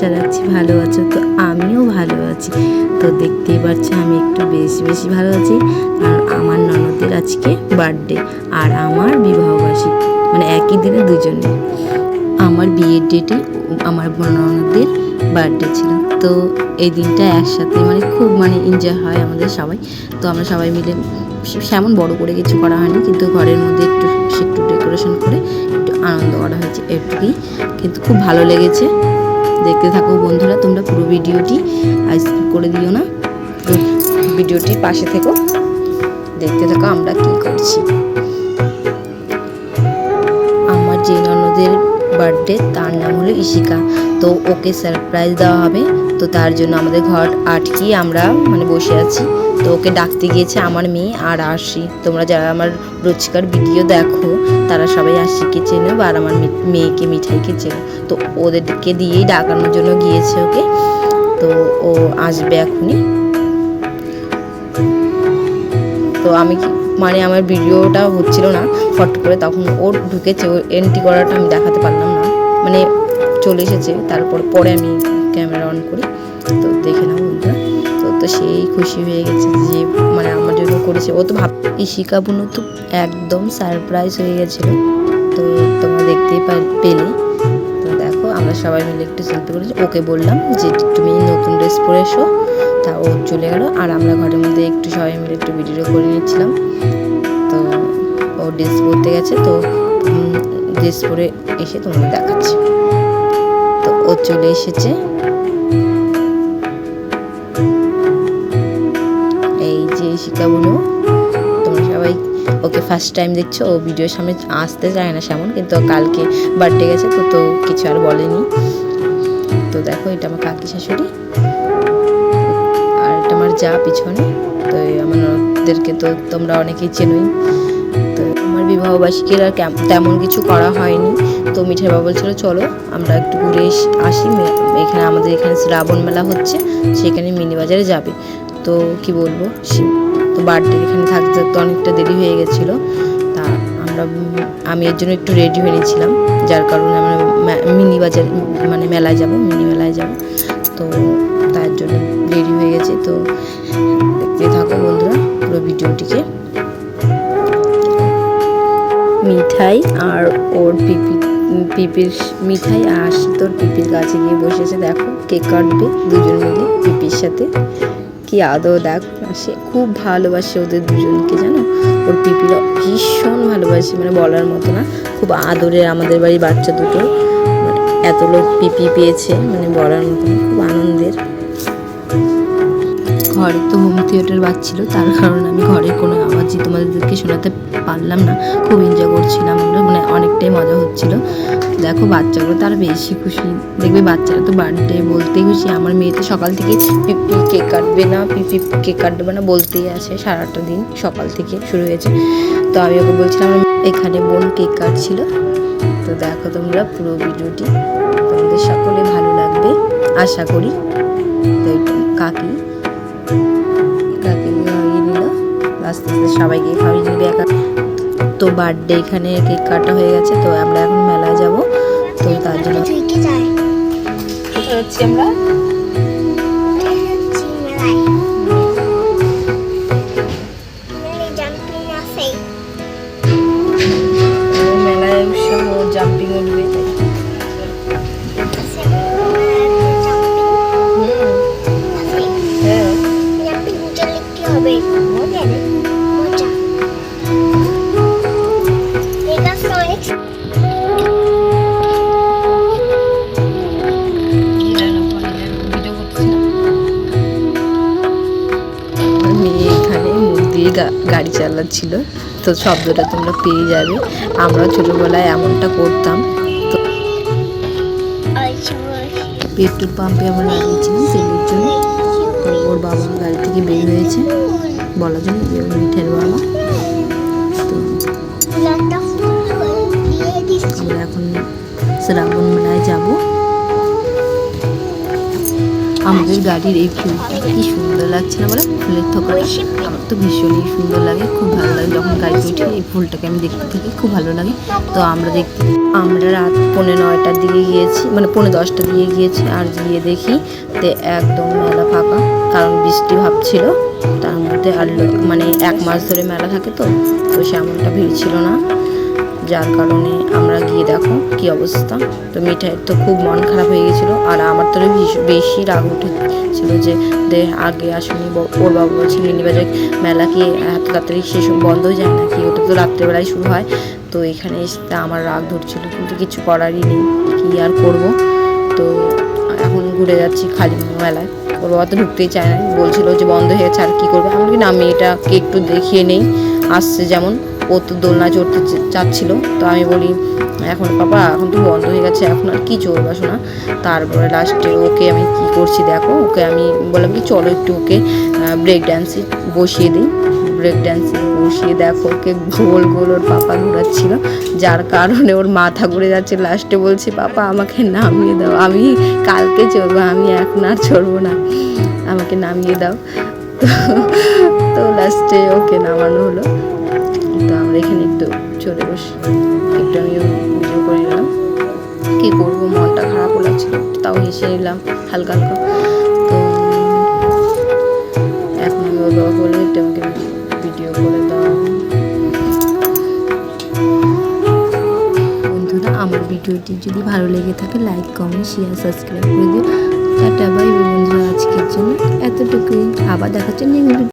আশা রাখছি ভালো আছো। তো আমিও ভালো আছি। তো দেখতেই পাচ্ছ আমি একটু বেশি ভালো আছি। আর আমার ননদের আজকে বার্থডে আর আমার বিবাহবার্ষিকী, মানে একই দিনে দুজনে। আমার বিয়ের ডেটে আমার ননদের বার্থডে ছিল। তো এই দিনটা একসাথে খুব এনজয় হয় আমাদের সবাই। তো আমরা সবাই মিলে সেমন বড় করে কিছু করা হয়নি, কিন্তু ঘরের মধ্যে একটু ডেকোরেশন করে একটু আনন্দ করা হয়েছে, এটুকুই। কিন্তু খুব ভালো লেগেছে। দেখতে থাকো বন্ধুরা তোমরা পুরো ভিডিওটি, আর স্কিপ করে দিও না। তো ভিডিওটির পাশে থেকো, দেখতে থাকো আমরা কি করছি। আমার যে ননদের বার্থডে তার নাম হলো ইশিকা। তো ওকে সারপ্রাইজ দেওয়া হবে। তো তার জন্য আমাদের ঘর আটকিয়ে আমরা বসে আছি। তো ওকে ডাকতে গিয়েছে আমার মেয়ে আর আশি। তোমরা যারা আমার রোজকার ভিডিও দেখো তারা সবাই আশিকে চেনো আর আমার মেয়েকে মিঠাইকে চেনো। তো ওদেরকে দিয়েই ডাকানোর জন্য গিয়েছে ওকে। তো ও আসবে এখনই। তো আমি আমার ভিডিওটা হচ্ছিল না ফট করে, তখন ও ঢুকেছে, ও এন্ট্রি করাটা আমি দেখাতে পারলাম না, চলে এসেছে। তারপর পরে আমি ক্যামেরা অন করি। তো দেখে নাও বন্ধুরা। তো সেই খুশি হয়ে গেছে যে আমার জন্য করেছে। ও তো ইশিকা বোনও তো একদম সারপ্রাইজ হয়ে গেছিলো। তো তোমরা দেখতেই পেলে। তো দেখো আমরা সবাই মিলে একটু সেলফি করেছি। ওকে বললাম যে তুমি নতুন ড্রেস পরে এসো। তা ও চলে গেলো আর আমরা ঘরের মধ্যে একটু সবাই মিলে একটু ভিডিও করে নিচ্ছিলাম। তো ও ড্রেস পরতে গেছে। তো ড্রেস পরে এসে তোমাদের দেখাচ্ছি। তো ও চলে এসেছে। এই যে ইশিকা বোনও, তোমরা সবাই ওকে ফার্স্ট টাইম দেখছো। ও ভিডিওর সামনে আসতে চায় না সেমন, কিন্তু কালকে বার্থডে গেছে তো কিছু আর বলেনি। তো দেখো এটা আমার কাকি শাশুড়ি আর এটা আমার যা পিছনে। তো আমাদেরকে তো তোমরা অনেকেই চেনোই। তো আমার বিবাহবার্ষিকীর আর তেমন কিছু করা হয়নি। তো মিঠাই বাবা বলছিল চলো আমরা একটু ঘুরে আসি। আমাদের এখানে শ্রাবণ মেলা হচ্ছে, সেখানে মিনি বাজারে যাবে। তো কি বলবো, তো বার্থডে এখানে থাকতে থাকতে অনেকটা দেরি হয়ে গেছিলো। তা আমি এর জন্য একটু রেডি হয়ে নিয়েছিলাম, যার কারণে আমরা মিনি বাজার মেলায় যাব, মিনি মেলায় যাব। তো তার জন্য রেডি হয়ে গেছে। তো দেখতে থাকো বন্ধুরা পুরো ভিডিওটিকে। মিঠাই আর ওর পিপির মিঠাই আর তোর পিপির কাছে গিয়ে বসেছে। দেখো কেক কাটবে দুজন মিলে পিপির সাথে। কি আদর, দেখ সে খুব ভালোবাসে ওদের দুজনকে, জানো। ওর পিপিরা ভীষণ ভালোবাসে, বলার মতো না। খুব আদরের আমাদের বাড়ির বাচ্চা দুটো, এত লোক পিপি পেয়েছে, বলার মতো না, খুব আনন্দের। ঘরে তো হোম থিয়েটার বাজছিল, তার কারণে আমি ঘরের কোনো আওয়াজই তোমাদেরকে শোনাতে পারলাম না। খুব এনজয় করছিলাম আমরা, অনেকটাই মজা হচ্ছিল। দেখো বাচ্চাগুলো তার বেশি খুশি। দেখবে বাচ্চারা তো বার্থডে বলতেই খুশি। আমার মেয়ে তো সকাল থেকে পিপি কেক কাটবে না, পিপি কেক কাটবে না বলতেই আছে। সারাটা দিন সকাল থেকে শুরু হয়েছে। তো আমি ওকে বলছিলাম এখানে বোন কেক কাটছিল। তো দেখো তোমরা পুরো ভিডিওটি, তোমাদের সকলে ভালো লাগবে আশা করি। তো কাকি খাইয়ে নিল, আস্তে আস্তে সবাইকে খাইয়ে নিবে একা। তো বার্থডে এখানে কেক কাটা হয়ে গেছে। তো আমরা এখন মেলায় যাব। তো তার জন্য আমরা মেলায় উৎসব জাম্পিং উঠবে। গাড়ি চালাচ্ছিল, তো শব্দটা তোমরা পেয়ে যাবে। আমরা ছোটবেলায় এমনটা করতাম। তো পেট্রোল পাম্পে আমরা দাঁড়িয়েছিলাম তেলের জন্য। তো ওর বাবা গাড়ি থেকে বের হয়েছে বলার জন্য, যে মিঠের বাবা। তো আমরা এখন শ্রাবণ মেলায় যাব। আমাদের গাড়ির এই ফুলটা কি সুন্দর লাগছে না বলে, ফুলের থোকাটা আমার তো ভীষণই সুন্দর লাগে, খুব ভালো লাগে। যখন গাড়িতে উঠে এই ফুলটাকে আমি দেখতে থাকি, খুব ভালো লাগে। তো আমরা রাত 9:45টার দিকে গিয়েছি, মানে 9:45টার দিকে গিয়েছি। আর গিয়ে দেখি যে একদম মেলা ফাঁকা, কারণ বৃষ্টি ভাব ছিল তার মধ্যে। আর মানে 1 মাস ধরে মেলা থাকে, তো সেমনটা ভিড় ছিল না, যার কারণে আমরা গিয়ে দেখো কি অবস্থা। তো মিঠাইয়ের তো খুব মন খারাপ হয়ে গেছিলো, আর আমার তো বেশি রাগ উঠেছিল যে আগে আসুনি। ওর বাবা বলছে মিনিবাজার মেলা কি এত তাড়াতাড়ি শেষ বন্ধ হয়ে যায় নাকি, ওটা তো রাত্রেবেলায় শুরু হয়। তো এখানে এসে আমার রাগ ধরছিল, কিন্তু কিছু করারই নেই, কি আর করব। তো এখন ঘুরে যাচ্ছি খালি মেলায়। ওর বাবা তো ঢুকতেই চায় না, বলছিল যে বন্ধ হয়ে গেছে আর কী করবে। আমি বলি না, আমি এটাকে একটু দেখিয়ে নেই, আসছে যেমন। ও তো দোলনা চড়তে চাচ্ছিলো, তো আমি বলি এখন পাপা এখন তো বন্ধ হয়ে গেছে, এখন আর কি চড়বে শোনা। তারপরে লাস্টে ওকে আমি কি করছি দেখো, ওকে আমি বললাম কি চলো একটু ওকে ব্রেক ড্যান্সে বসিয়ে দিই। ব্রেক ড্যান্সে বসিয়ে দেখো ওকে গোল গোল ওর পাপা ঘোরাচ্ছিল, যার কারণে ওর মাথা ঘুরে যাচ্ছে। লাস্টে বলছি পাপা আমাকে নামিয়ে দাও, আমি কালকে চড়বো, আমি এখন আর চড়বো না, আমাকে নামিয়ে দাও। তো লাস্টে ওকে নামানো হলো। তো আমরা এখানে একটু চলে বসি, একটু আমি ভিডিও করে নিলাম। কী করবো, মনটা খারাপও লাগছিল, তাও হেসে নিলাম হালকা হালকা। তো এখন আমি ওর বাবা বলে একটু আমাকে ভিডিও করে দাও। বন্ধুরা, আমার ভিডিওটি যদি ভালো লেগে থাকে লাইক কমেন্ট শেয়ার সাবস্ক্রাইব করে দিও। টাটা বাই বাই বন্ধুরা, আজকের জন্য এতটুকুই। আবার দেখাচ্ছে নেক্সট